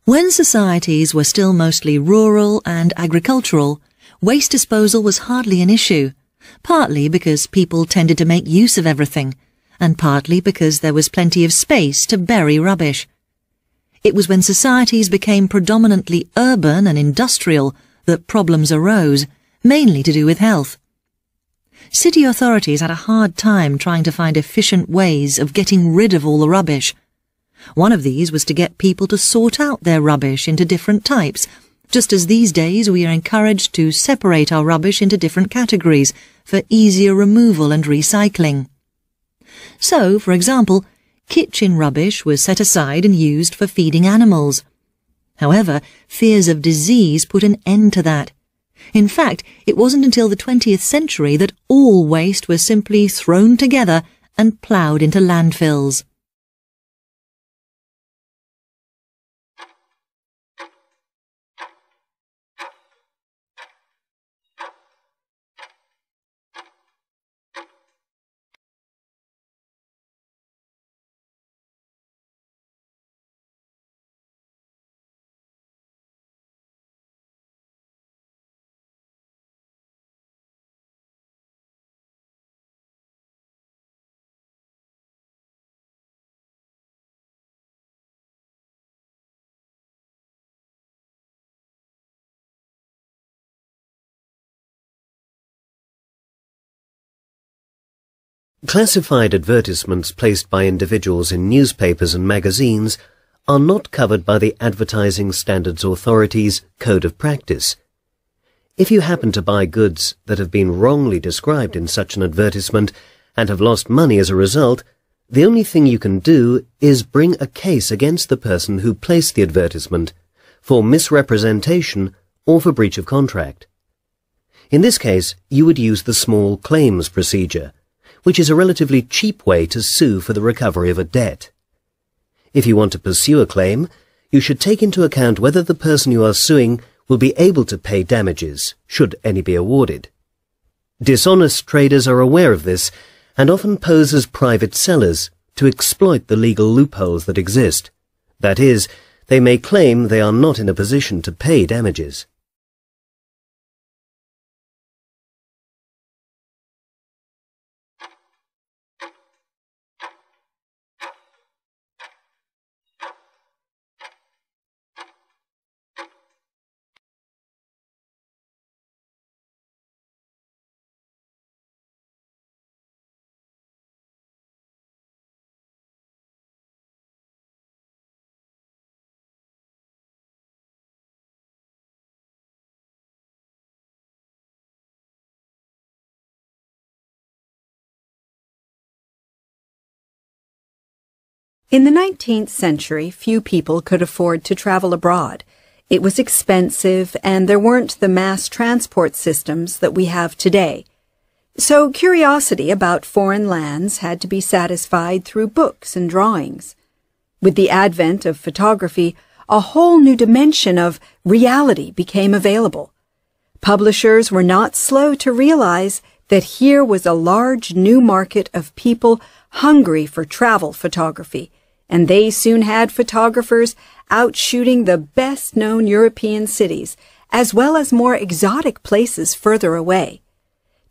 When societies were still mostly rural and agricultural, waste disposal was hardly an issue, partly because people tended to make use of everything, and partly because there was plenty of space to bury rubbish. It was when societies became predominantly urban and industrial that problems arose, mainly to do with health. City authorities had a hard time trying to find efficient ways of getting rid of all the rubbish. One of these was to get people to sort out their rubbish into different types, just as these days we are encouraged to separate our rubbish into different categories for easier removal and recycling. So, for example, kitchen rubbish was set aside and used for feeding animals. However, fears of disease put an end to that. In fact, it wasn't until the 20th century that all waste was simply thrown together and ploughed into landfills. Classified advertisements placed by individuals in newspapers and magazines are not covered by the Advertising Standards Authority's Code of Practice. If you happen to buy goods that have been wrongly described in such an advertisement and have lost money as a result, the only thing you can do is bring a case against the person who placed the advertisement for misrepresentation or for breach of contract. In this case, you would use the small claims procedure, which is a relatively cheap way to sue for the recovery of a debt. If you want to pursue a claim, you should take into account whether the person you are suing will be able to pay damages, should any be awarded. Dishonest traders are aware of this and often pose as private sellers to exploit the legal loopholes that exist. That is, they may claim they are not in a position to pay damages. In the 19th century, few people could afford to travel abroad. It was expensive, and there weren't the mass transport systems that we have today. So curiosity about foreign lands had to be satisfied through books and drawings. With the advent of photography, a whole new dimension of reality became available. Publishers were not slow to realize that here was a large new market of people hungry for travel photography, and they soon had photographers out shooting the best-known European cities, as well as more exotic places further away.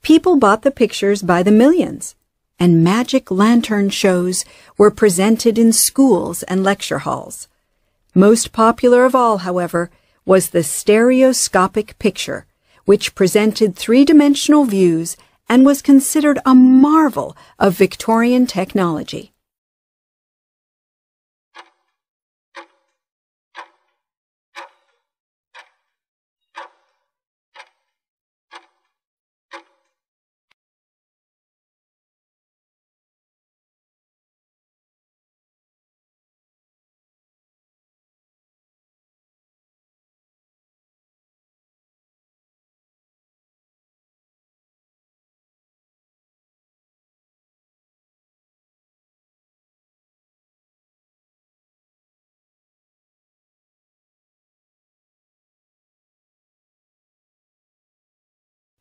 People bought the pictures by the millions, and magic lantern shows were presented in schools and lecture halls. Most popular of all, however, was the stereoscopic picture, which presented three-dimensional views and was considered a marvel of Victorian technology.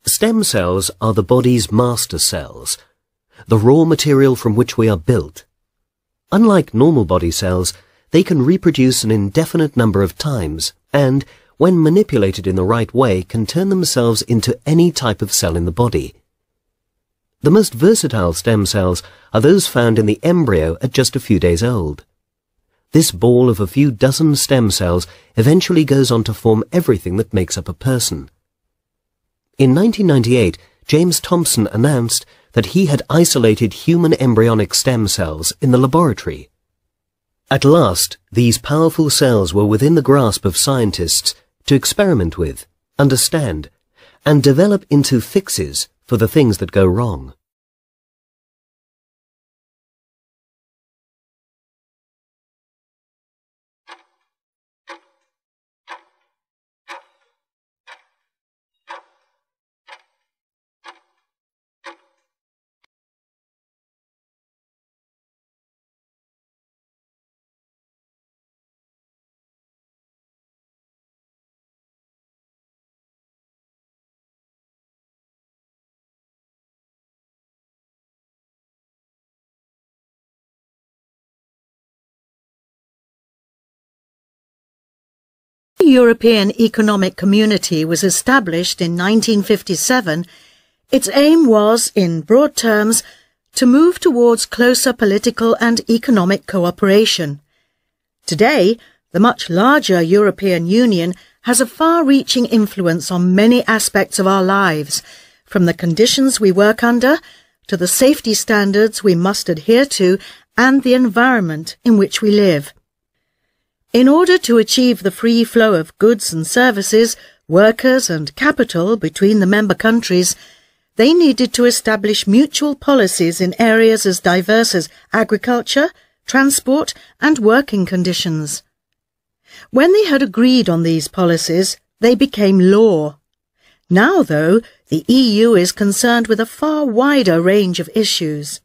Stem cells are the body's master cells, the raw material from which we are built. Unlike normal body cells, they can reproduce an indefinite number of times and, when manipulated in the right way, can turn themselves into any type of cell in the body. The most versatile stem cells are those found in the embryo at just a few days old. This ball of a few dozen stem cells eventually goes on to form everything that makes up a person. In 1998, James Thomson announced that he had isolated human embryonic stem cells in the laboratory. At last, these powerful cells were within the grasp of scientists to experiment with, understand, and develop into fixes for the things that go wrong. The European Economic Community was established in 1957. Its aim was, in broad terms, to move towards closer political and economic cooperation. Today, the much larger European Union has a far-reaching influence on many aspects of our lives, from the conditions we work under to the safety standards we must adhere to and the environment in which we live. In order to achieve the free flow of goods and services, workers and capital between the member countries, they needed to establish mutual policies in areas as diverse as agriculture, transport and working conditions. When they had agreed on these policies, they became law. Now, though, the EU is concerned with a far wider range of issues.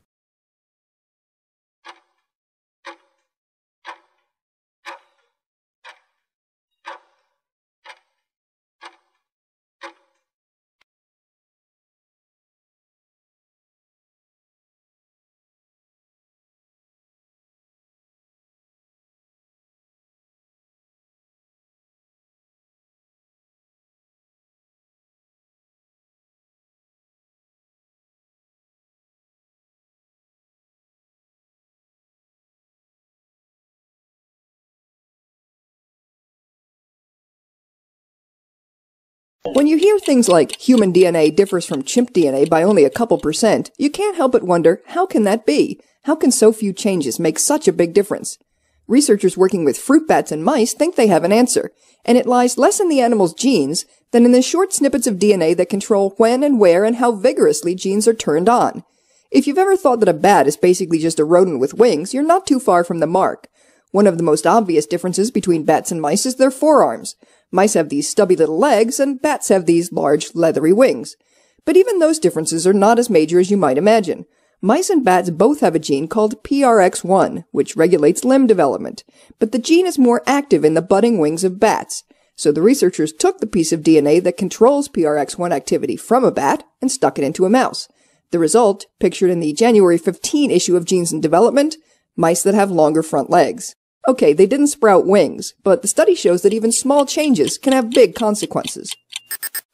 When you hear things like human DNA differs from chimp DNA by only a couple %, you can't help but wonder, how can that be? How can so few changes make such a big difference? Researchers working with fruit bats and mice think they have an answer, and it lies less in the animal's genes than in the short snippets of DNA that control when and where and how vigorously genes are turned on. If you've ever thought that a bat is basically just a rodent with wings, you're not too far from the mark. One of the most obvious differences between bats and mice is their forearms. Mice have these stubby little legs, and bats have these large, leathery wings. But even those differences are not as major as you might imagine. Mice and bats both have a gene called PRX1, which regulates limb development. But the gene is more active in the budding wings of bats. So the researchers took the piece of DNA that controls PRX1 activity from a bat and stuck it into a mouse. The result, pictured in the January 15 issue of Genes in Development, mice that have longer front legs. Okay, they didn't sprout wings, but the study shows that even small changes can have big consequences.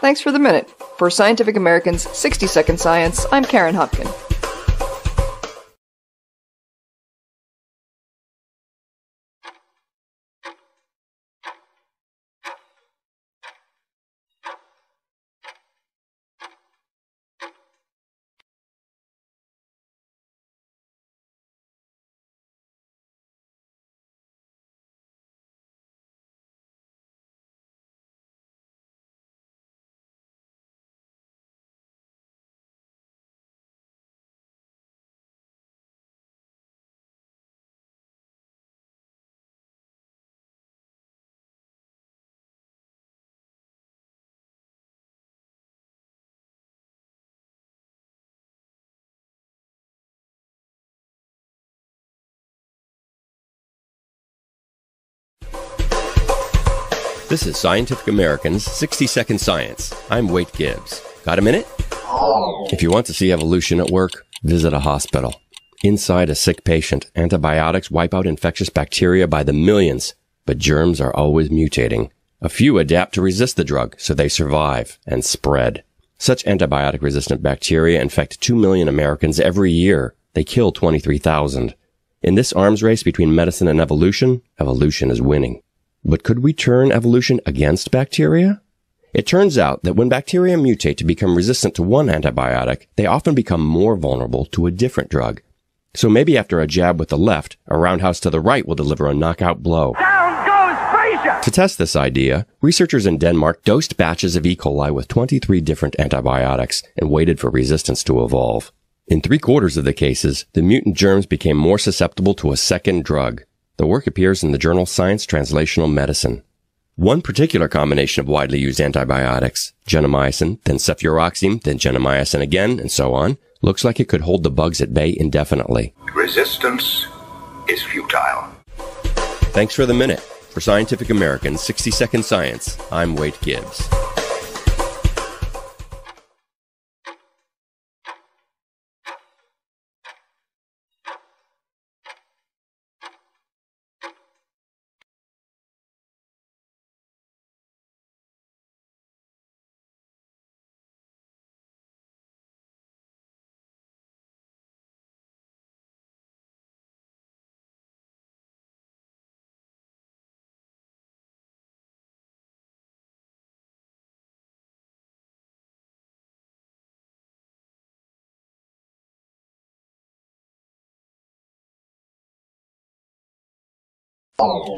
Thanks for the minute. For Scientific American's 60-Second Science, I'm Karen Hopkin. This is Scientific American's 60-Second Science. I'm Wade Gibbs. Got a minute? If you want to see evolution at work, visit a hospital. Inside a sick patient, antibiotics wipe out infectious bacteria by the millions, but germs are always mutating. A few adapt to resist the drug, so they survive and spread. Such antibiotic-resistant bacteria infect 2 million Americans every year. They kill 23,000. In this arms race between medicine and evolution, evolution is winning. But could we turn evolution against bacteria? It turns out that when bacteria mutate to become resistant to one antibiotic, they often become more vulnerable to a different drug. So maybe after a jab with the left, a roundhouse to the right will deliver a knockout blow. Down goes Frazier! To test this idea, researchers in Denmark dosed batches of E. coli with 23 different antibiotics and waited for resistance to evolve. In 3/4 of the cases, the mutant germs became more susceptible to a second drug. The work appears in the journal Science Translational Medicine. One particular combination of widely used antibiotics, gentamicin, then cefuroxime, then gentamicin again, and so on, looks like it could hold the bugs at bay indefinitely. Resistance is futile. Thanks for the minute. For Scientific American's 60-Second Science, I'm Wade Gibbs.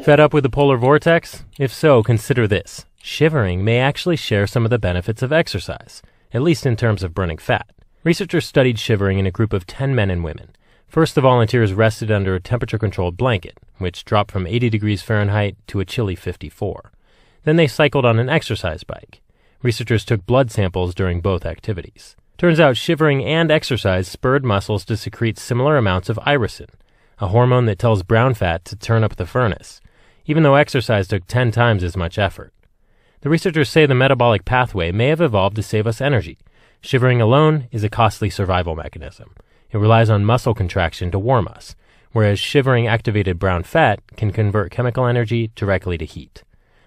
Fed up with the polar vortex? If so, consider this. Shivering may actually share some of the benefits of exercise, at least in terms of burning fat. Researchers studied shivering in a group of 10 men and women. First, the volunteers rested under a temperature-controlled blanket, which dropped from 80 degrees Fahrenheit to a chilly 54. Then they cycled on an exercise bike. Researchers took blood samples during both activities. Turns out shivering and exercise spurred muscles to secrete similar amounts of irisin, a hormone that tells brown fat to turn up the furnace, even though exercise took 10 times as much effort. The researchers say the metabolic pathway may have evolved to save us energy. Shivering alone is a costly survival mechanism. It relies on muscle contraction to warm us, whereas shivering activated brown fat can convert chemical energy directly to heat.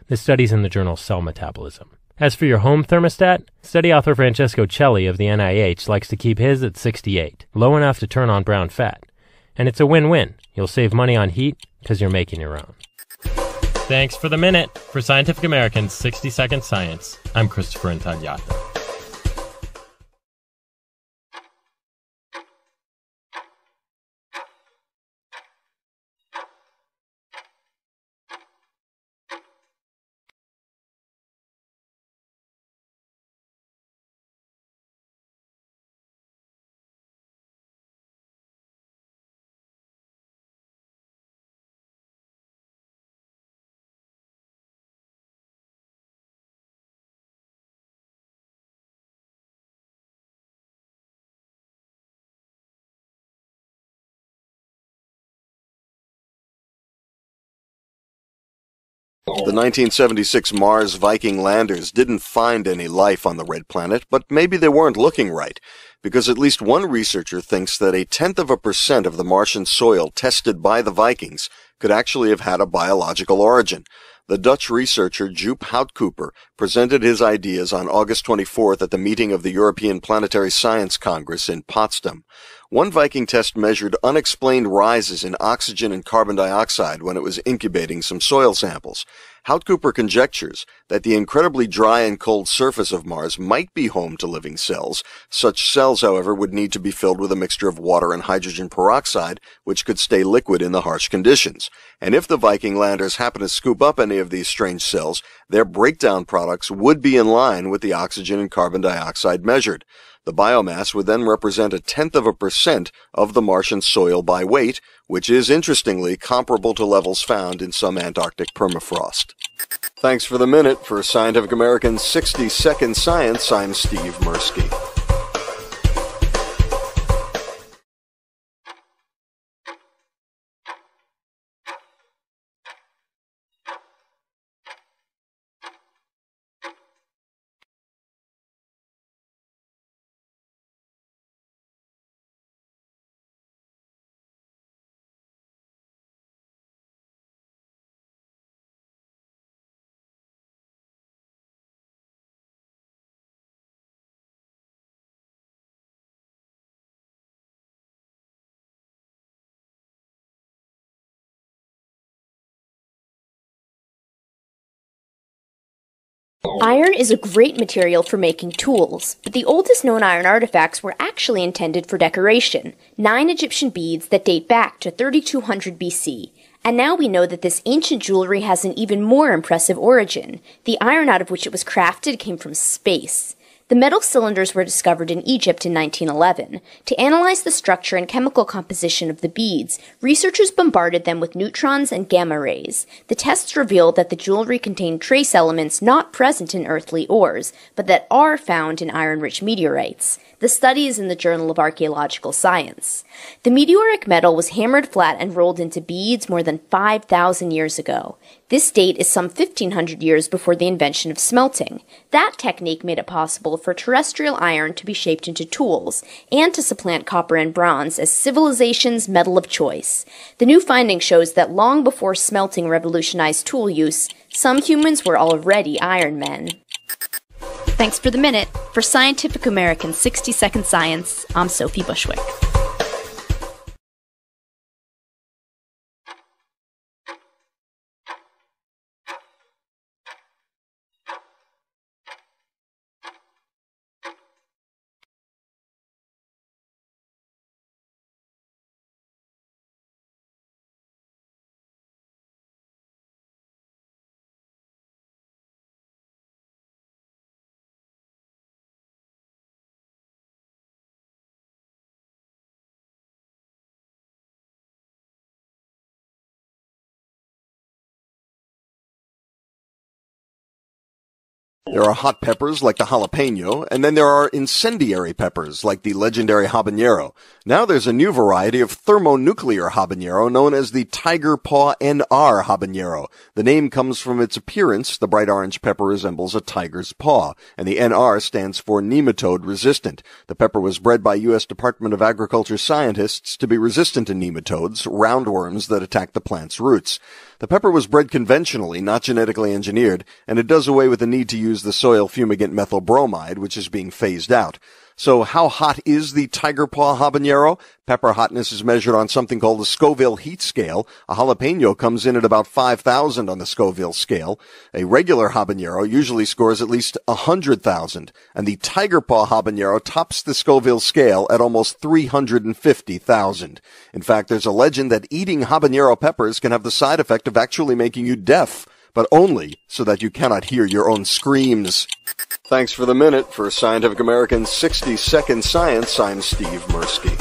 This study's in the journal Cell Metabolism. As for your home thermostat, study author Francesco Celli of the NIH likes to keep his at 68, low enough to turn on brown fat. And it's a win-win. You'll save money on heat because you're making your own. Thanks for the minute. For Scientific American's 60-Second Science, I'm Christopher Intagliata. The 1976 Mars Viking landers didn't find any life on the red planet, but maybe they weren't looking right, because at least one researcher thinks that 0.1% of the Martian soil tested by the Vikings could actually have had a biological origin. The Dutch researcher Joop Houtkoper presented his ideas on August 24th at the meeting of the European Planetary Science Congress in Potsdam. One Viking test measured unexplained rises in oxygen and carbon dioxide when it was incubating some soil samples. Houtkoper conjectures that the incredibly dry and cold surface of Mars might be home to living cells. Such cells, however, would need to be filled with a mixture of water and hydrogen peroxide, which could stay liquid in the harsh conditions. And if the Viking landers happen to scoop up any of these strange cells, their breakdown products would be in line with the oxygen and carbon dioxide measured. The biomass would then represent 0.1% of the Martian soil by weight, which is, interestingly, comparable to levels found in some Antarctic permafrost. Thanks for the minute. For Scientific American's 60-Second Science, I'm Steve Mirsky. Iron is a great material for making tools, but the oldest known iron artifacts were actually intended for decoration, 9 Egyptian beads that date back to 3200 BC. And now we know that this ancient jewelry has an even more impressive origin. The iron out of which it was crafted came from space. The metal cylinders were discovered in Egypt in 1911. To analyze the structure and chemical composition of the beads, researchers bombarded them with neutrons and gamma rays. The tests revealed that the jewelry contained trace elements not present in earthly ores, but that are found in iron-rich meteorites. The study is in the Journal of Archaeological Science. The meteoric metal was hammered flat and rolled into beads more than 5,000 years ago. This date is some 1,500 years before the invention of smelting. That technique made it possible for terrestrial iron to be shaped into tools, and to supplant copper and bronze as civilization's metal of choice. The new finding shows that long before smelting revolutionized tool use, some humans were already Iron Men. Thanks for the minute. For Scientific American's 60-Second Science, I'm Sophie Bushwick. There are hot peppers like the jalapeno, and then there are incendiary peppers like the legendary habanero. Now there's a new variety of thermonuclear habanero known as the tiger paw NR habanero. The name comes from its appearance. The bright orange pepper resembles a tiger's paw, and the NR stands for nematode resistant. The pepper was bred by U.S. Department of Agriculture scientists to be resistant to nematodes, roundworms that attack the plant's roots. The pepper was bred conventionally, not genetically engineered, and it does away with the need to use the soil fumigant methyl bromide, which is being phased out. So how hot is the tiger paw habanero? Pepper hotness is measured on something called the Scoville heat scale. A jalapeno comes in at about 5,000 on the Scoville scale. A regular habanero usually scores at least 100,000, and the tiger paw habanero tops the Scoville scale at almost 350,000. In fact, there's a legend that eating habanero peppers can have the side effect of actually making you deaf, but only so that you cannot hear your own screams. Thanks for the minute. For Scientific American's 60-Second Science, I'm Steve Mirsky.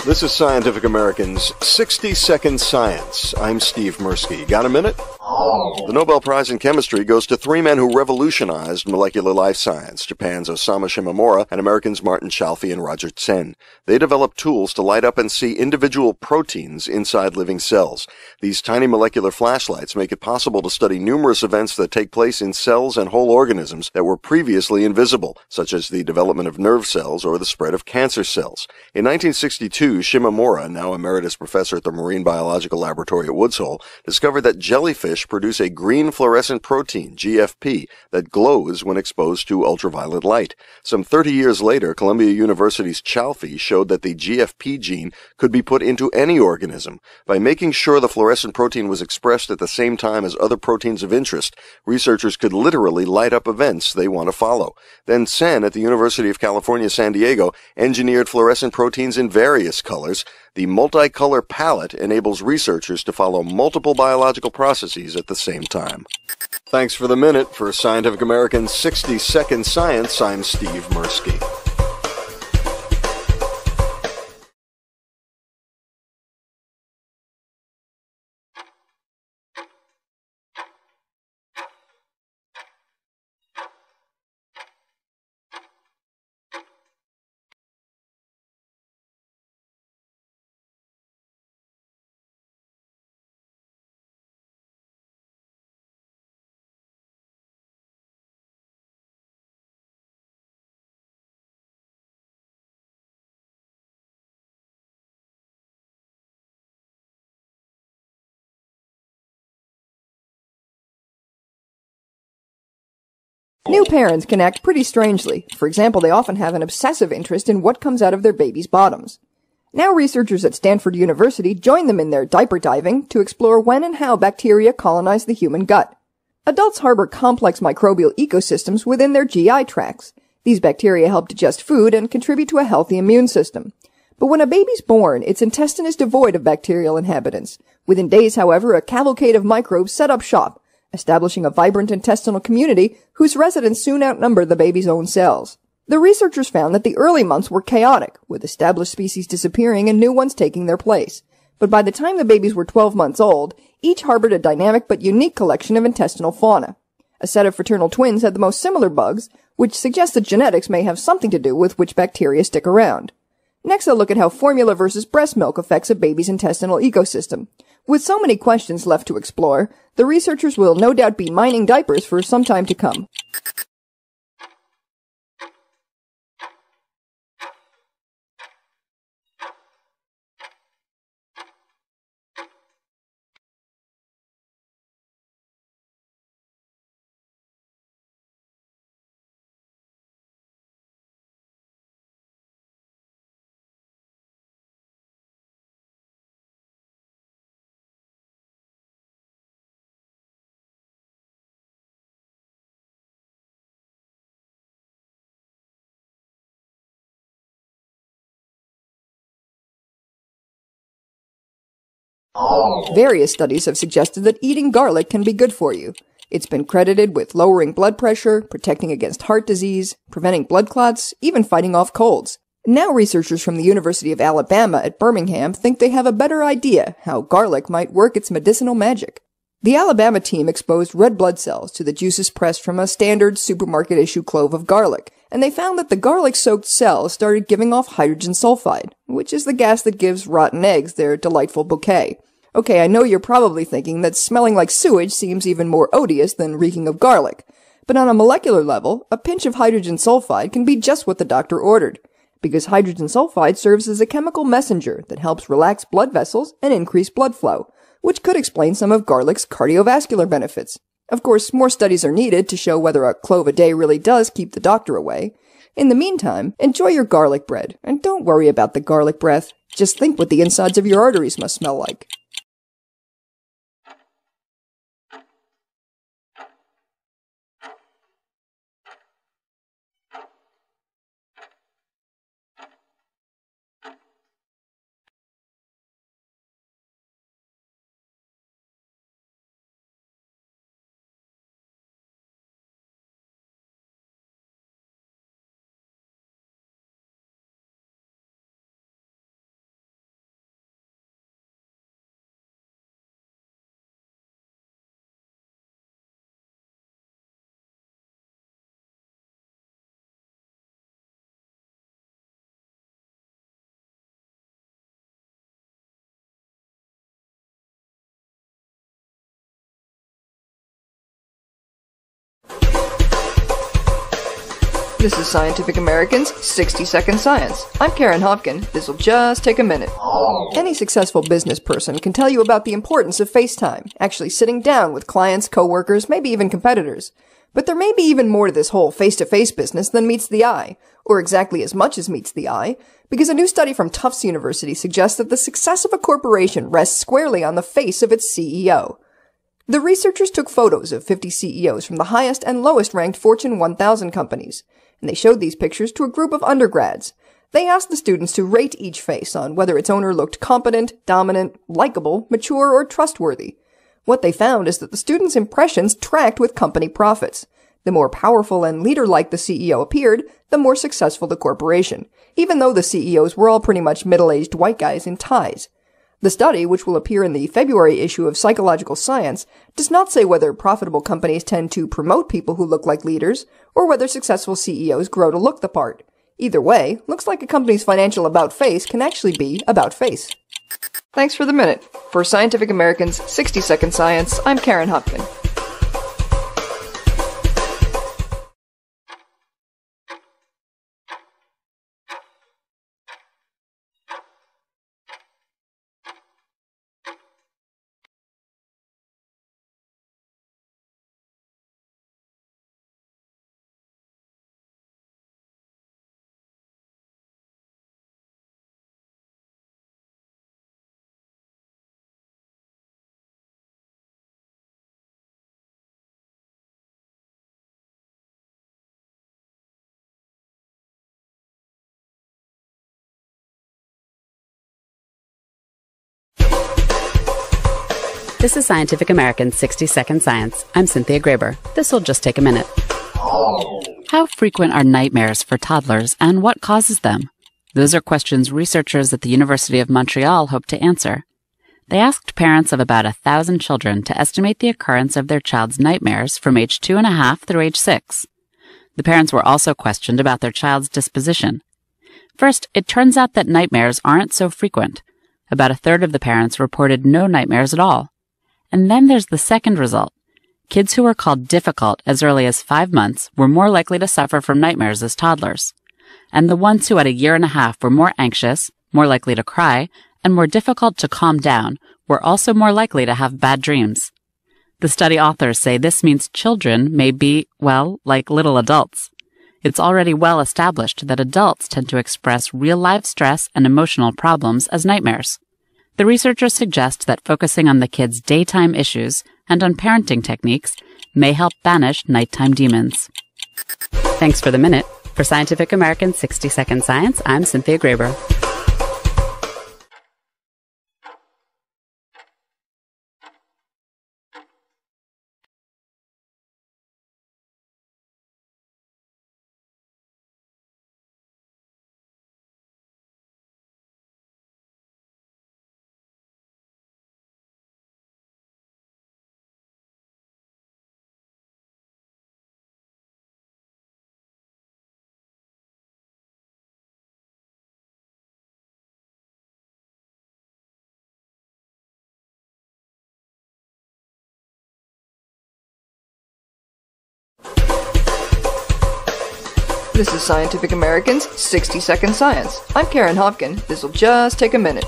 This is Scientific American's 60-Second Science. I'm Steve Mirsky. Got a minute? The Nobel Prize in Chemistry goes to 3 men who revolutionized molecular life science, Japan's Osamu Shimomura and Americans Martin Chalfie and Roger Tseng. They developed tools to light up and see individual proteins inside living cells. These tiny molecular flashlights make it possible to study numerous events that take place in cells and whole organisms that were previously invisible, such as the development of nerve cells or the spread of cancer cells. In 1962, Shimomura, now emeritus professor at the Marine Biological Laboratory at Woods Hole, discovered that jellyfish produce a green fluorescent protein, GFP, that glows when exposed to ultraviolet light. Some 30 years later, Columbia University's Chalfie showed that the GFP gene could be put into any organism. By making sure the fluorescent protein was expressed at the same time as other proteins of interest, researchers could literally light up events they want to follow. Then Sen at the University of California, San Diego, engineered fluorescent proteins in various colors. The multicolor palette enables researchers to follow multiple biological processes at the same time. Thanks for the minute. For Scientific American's 60-Second Science, I'm Steve Mirsky. New parents can act pretty strangely. For example, they often have an obsessive interest in what comes out of their baby's bottoms. Now researchers at Stanford University join them in their diaper diving to explore when and how bacteria colonize the human gut. Adults harbor complex microbial ecosystems within their GI tracts. These bacteria help digest food and contribute to a healthy immune system. But when a baby's born, its intestine is devoid of bacterial inhabitants. Within days, however, a cavalcade of microbes set up shop, establishing a vibrant intestinal community whose residents soon outnumber the baby's own cells. The researchers found that the early months were chaotic, with established species disappearing and new ones taking their place. But by the time the babies were 12 months old, each harbored a dynamic but unique collection of intestinal fauna. A set of fraternal twins had the most similar bugs, which suggests that genetics may have something to do with which bacteria stick around. Next, I'll look at how formula versus breast milk affects a baby's intestinal ecosystem. With so many questions left to explore, the researchers will no doubt be mining diapers for some time to come. Various studies have suggested that eating garlic can be good for you. It's been credited with lowering blood pressure, protecting against heart disease, preventing blood clots, even fighting off colds. Now researchers from the University of Alabama at Birmingham think they have a better idea how garlic might work its medicinal magic. The Alabama team exposed red blood cells to the juices pressed from a standard supermarket-issue clove of garlic, and they found that the garlic-soaked cells started giving off hydrogen sulfide, which is the gas that gives rotten eggs their delightful bouquet. Okay, I know you're probably thinking that smelling like sewage seems even more odious than reeking of garlic, but on a molecular level, a pinch of hydrogen sulfide can be just what the doctor ordered, because hydrogen sulfide serves as a chemical messenger that helps relax blood vessels and increase blood flow, which could explain some of garlic's cardiovascular benefits. Of course, more studies are needed to show whether a clove a day really does keep the doctor away. In the meantime, enjoy your garlic bread, and don't worry about the garlic breath. Just think what the insides of your arteries must smell like. This is Scientific American's 60-Second Science. I'm Karen Hopkin. This'll just take a minute. Any successful business person can tell you about the importance of FaceTime, actually sitting down with clients, coworkers, maybe even competitors. But there may be even more to this whole face-to-face business than meets the eye, or exactly as much as meets the eye, because a new study from Tufts University suggests that the success of a corporation rests squarely on the face of its CEO. The researchers took photos of 50 CEOs from the highest and lowest ranked Fortune 1000 companies, and they showed these pictures to a group of undergrads. They asked the students to rate each face on whether its owner looked competent, dominant, likable, mature, or trustworthy. What they found is that the students' impressions tracked with company profits. The more powerful and leader-like the CEO appeared, the more successful the corporation, even though the CEOs were all pretty much middle-aged white guys in ties. The study, which will appear in the February issue of Psychological Science, does not say whether profitable companies tend to promote people who look like leaders, or whether successful CEOs grow to look the part. Either way, looks like a company's financial about-face can actually be about-face. Thanks for the minute. For Scientific American's 60-Second Science, I'm Karen Hopkin. This is Scientific American's 60-Second Science. I'm Cynthia Graber. This will just take a minute. How frequent are nightmares for toddlers, and what causes them? Those are questions researchers at the University of Montreal hope to answer. They asked parents of about 1,000 children to estimate the occurrence of their child's nightmares from age 2.5 through age 6. The parents were also questioned about their child's disposition. First, it turns out that nightmares aren't so frequent. About a third of the parents reported no nightmares at all. And then there's the second result. Kids who were called difficult as early as 5 months were more likely to suffer from nightmares as toddlers. And the ones who at 1.5 years were more anxious, more likely to cry, and more difficult to calm down were also more likely to have bad dreams. The study authors say this means children may be, well, like little adults. It's already well established that adults tend to express real-life stress and emotional problems as nightmares. The researchers suggest that focusing on the kids' daytime issues and on parenting techniques may help banish nighttime demons. Thanks for the minute. For Scientific American's 60-Second Science, I'm Cynthia Graber. This is Scientific American's 60-Second Science. I'm Karen Hopkin. This'll just take a minute.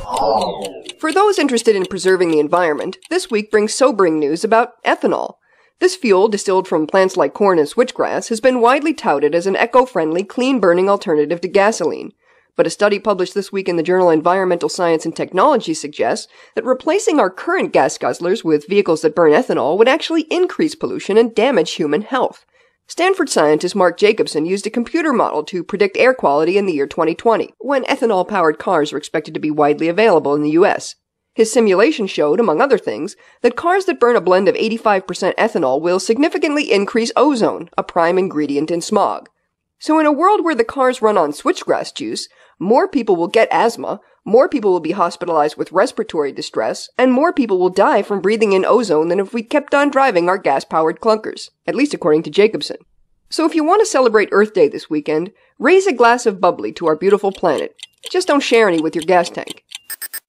For those interested in preserving the environment, this week brings sobering news about ethanol. This fuel, distilled from plants like corn and switchgrass, has been widely touted as an eco-friendly, clean-burning alternative to gasoline. But a study published this week in the journal Environmental Science and Technology suggests that replacing our current gas guzzlers with vehicles that burn ethanol would actually increase pollution and damage human health. Stanford scientist Mark Jacobson used a computer model to predict air quality in the year 2020, when ethanol-powered cars were expected to be widely available in the U.S. His simulation showed, among other things, that cars that burn a blend of 85% ethanol will significantly increase ozone, a prime ingredient in smog. So in a world where the cars run on switchgrass juice, more people will get asthma, more people will be hospitalized with respiratory distress, and more people will die from breathing in ozone than if we kept on driving our gas-powered clunkers, at least according to Jacobson. So if you want to celebrate Earth Day this weekend, raise a glass of bubbly to our beautiful planet. Just don't share any with your gas tank.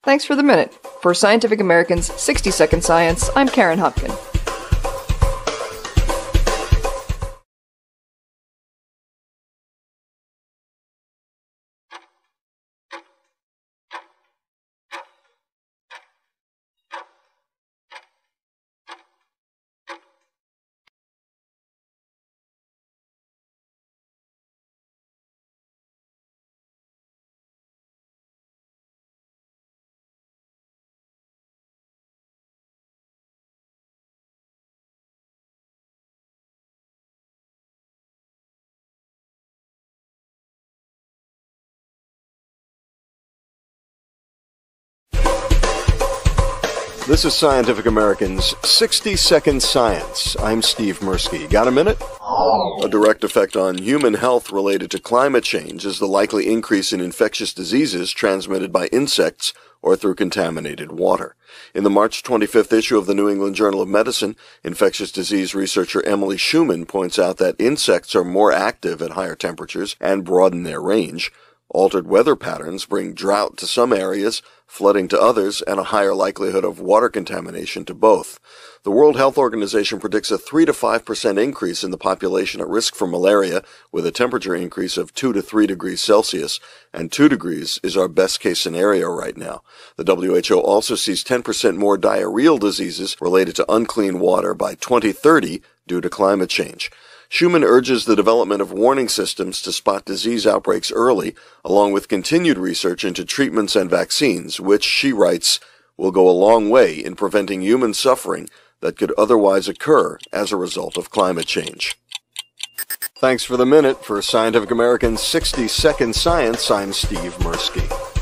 Thanks for the minute. For Scientific American's 60-Second Science, I'm Karen Hopkin. This is Scientific American's 60-Second Science. I'm Steve Mirsky. Got a minute? A direct effect on human health related to climate change is the likely increase in infectious diseases transmitted by insects or through contaminated water. In the March 25th issue of the New England Journal of Medicine, infectious disease researcher Emily Schumann points out that insects are more active at higher temperatures and broaden their range. Altered weather patterns bring drought to some areas, flooding to others, and a higher likelihood of water contamination to both. The World Health Organization predicts a 3 to 5% increase in the population at risk for malaria, with a temperature increase of 2 to 3 degrees Celsius, and 2 degrees is our best-case scenario right now. The WHO also sees 10% more diarrheal diseases related to unclean water by 2030 due to climate change. Schumann urges the development of warning systems to spot disease outbreaks early, along with continued research into treatments and vaccines, which, she writes, will go a long way in preventing human suffering that could otherwise occur as a result of climate change. Thanks for the minute. For Scientific American's 60-Second Science, I'm Steve Mirsky.